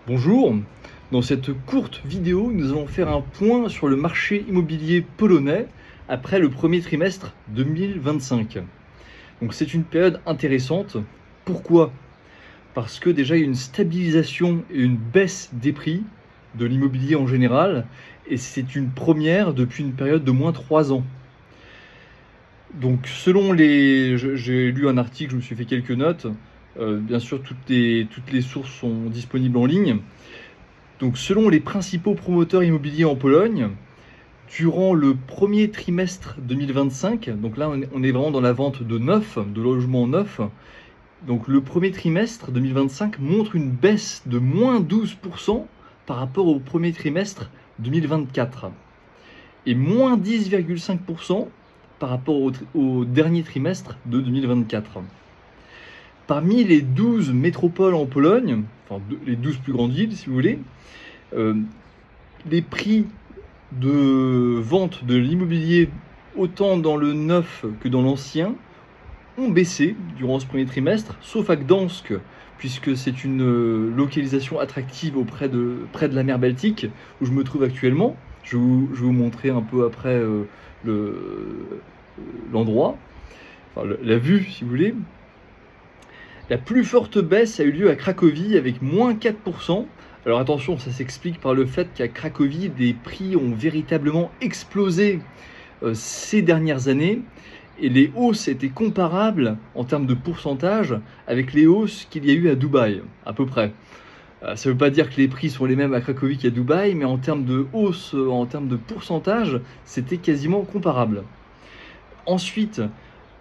Bonjour, dans cette courte vidéo, nous allons faire un point sur le marché immobilier polonais après le premier trimestre 2025. Donc c'est une période intéressante. Pourquoi? Parce que déjà il y a une stabilisation et une baisse des prix de l'immobilier en général, et c'est une première depuis une période de moins 3 ans. Donc j'ai lu un article, je me suis fait quelques notes. Bien sûr, toutes les sources sont disponibles en ligne. Donc, selon les principaux promoteurs immobiliers en Pologne, durant le premier trimestre 2025, donc là on est vraiment dans la vente de logements neufs, donc le premier trimestre 2025 montre une baisse de moins 12% par rapport au premier trimestre 2024 et moins 10,5% par rapport au dernier trimestre de 2024. Parmi les 12 métropoles en Pologne, enfin les 12 plus grandes villes si vous voulez, les prix de vente de l'immobilier, autant dans le neuf que dans l'ancien, ont baissé durant ce premier trimestre, sauf à Gdansk, puisque c'est une localisation attractive près de la mer Baltique, où je me trouve actuellement. Je vais vous montrer un peu après l'endroit, enfin la vue si vous voulez. La plus forte baisse a eu lieu à Cracovie avec moins 4%. Alors attention, ça s'explique par le fait qu'à Cracovie, des prix ont véritablement explosé ces dernières années et les hausses étaient comparables en termes de pourcentage avec les hausses qu'il y a eu à Dubaï, à peu près. Ça ne veut pas dire que les prix sont les mêmes à Cracovie qu'à Dubaï, mais en termes de hausse, en termes de pourcentage, c'était quasiment comparable. Ensuite,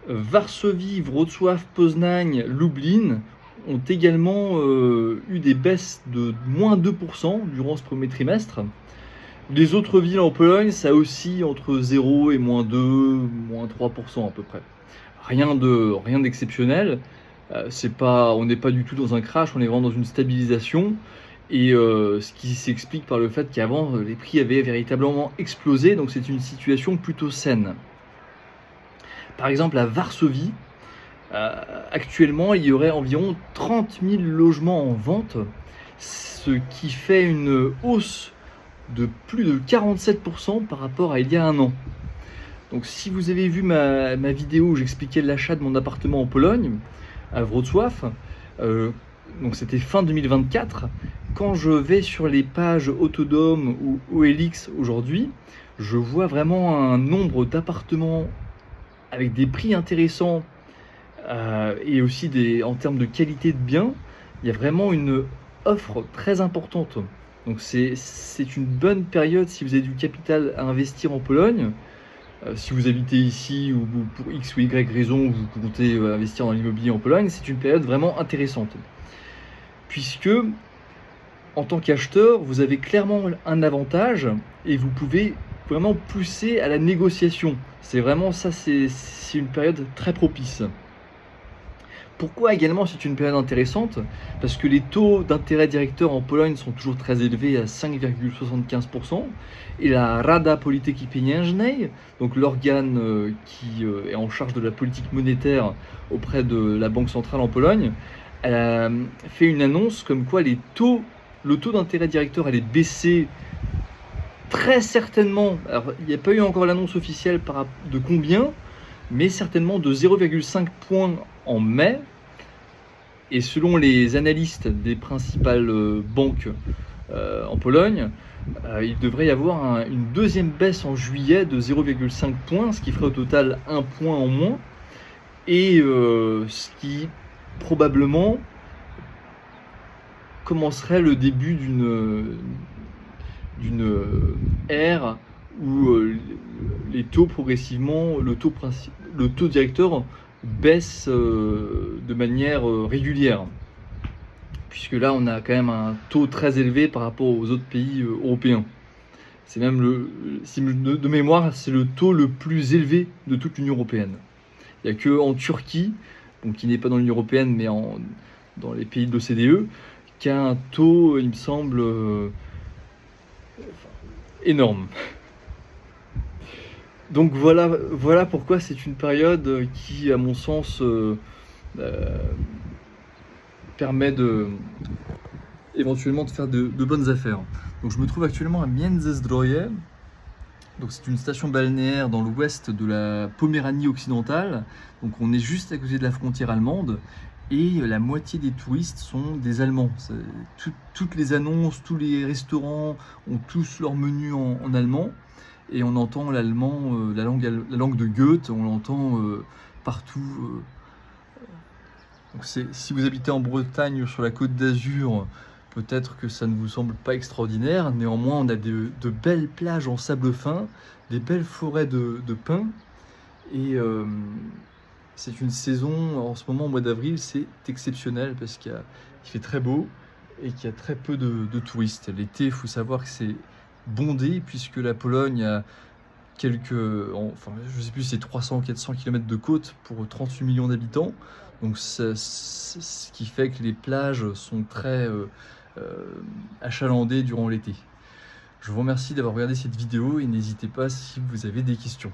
Varsovie, Wrocław, Poznań, Lublin ont également eu des baisses de moins 2% durant ce premier trimestre. Les autres villes en Pologne, ça oscille entre 0 et moins 2, moins 3% à peu près. Rien d'exceptionnel. On n'est pas du tout dans un crash, on est vraiment dans une stabilisation. Et ce qui s'explique par le fait qu'avant, les prix avaient véritablement explosé, donc c'est une situation plutôt saine. Par exemple, à Varsovie, actuellement, il y aurait environ 30 000 logements en vente, ce qui fait une hausse de plus de 47% par rapport à il y a un an. Donc si vous avez vu ma vidéo où j'expliquais l'achat de mon appartement en Pologne, à Wrocław, donc c'était fin 2024, quand je vais sur les pages Autodome ou OLX aujourd'hui, je vois vraiment un nombre d'appartements avec des prix intéressants et aussi en termes de qualité de biens, il y a vraiment une offre très importante. Donc c'est une bonne période si vous avez du capital à investir en Pologne. Si vous habitez ici ou pour X ou Y raison, vous comptez investir dans l'immobilier en Pologne, c'est une période vraiment intéressante. Puisque, en tant qu'acheteur, vous avez clairement un avantage et vous pouvez vraiment pousser à la négociation. C'est vraiment ça, c'est une période très propice. Pourquoi également c'est une période intéressante? Parce que les taux d'intérêt directeur en Pologne sont toujours très élevés à 5,75% et la Rada Polityki Pieniężnej, donc l'organe qui est en charge de la politique monétaire auprès de la Banque centrale en Pologne, elle a fait une annonce comme quoi le taux d'intérêt directeur allait baisser très certainement. Alors il n'y a pas eu encore l'annonce officielle de combien, mais certainement de 0,5 points en mai. Et selon les analystes des principales banques en Pologne, il devrait y avoir une deuxième baisse en juillet de 0,5 points, ce qui ferait au total 1 point en moins, et ce qui probablement commencerait le début d'une ère où les taux progressivement, le taux directeur baisse de manière régulière. Puisque là, on a quand même un taux très élevé par rapport aux autres pays européens. C'est même de mémoire, c'est le taux le plus élevé de toute l'Union européenne. Il n'y a qu'en Turquie, donc qui n'est pas dans l'Union européenne, mais dans les pays de l'OCDE, qui a un taux, il me semble, énorme. Donc voilà pourquoi c'est une période qui, à mon sens, permet éventuellement de faire de bonnes affaires. Donc je me trouve actuellement à Międzyzdroje. Donc c'est une station balnéaire dans l'ouest de la Poméranie occidentale. Donc on est juste à côté de la frontière allemande et la moitié des touristes sont des Allemands. Toutes les annonces, tous les restaurants ont tous leur menu en allemand et on entend l'allemand, la langue de Goethe, on l'entend partout. Donc si vous habitez en Bretagne ou sur la Côte d'Azur, peut-être que ça ne vous semble pas extraordinaire. Néanmoins, on a de belles plages en sable fin, des belles forêts de pins. Et c'est une saison, en ce moment, au mois d'avril, c'est exceptionnel parce qu'il fait très beau et qu'il y a très peu de touristes. L'été, il faut savoir que c'est bondé puisque la Pologne a enfin, je sais plus, c'est 300 ou 400 km de côte pour 38 millions d'habitants. Donc, ce qui fait que les plages sont très achalandées durant l'été. Je vous remercie d'avoir regardé cette vidéo et n'hésitez pas si vous avez des questions.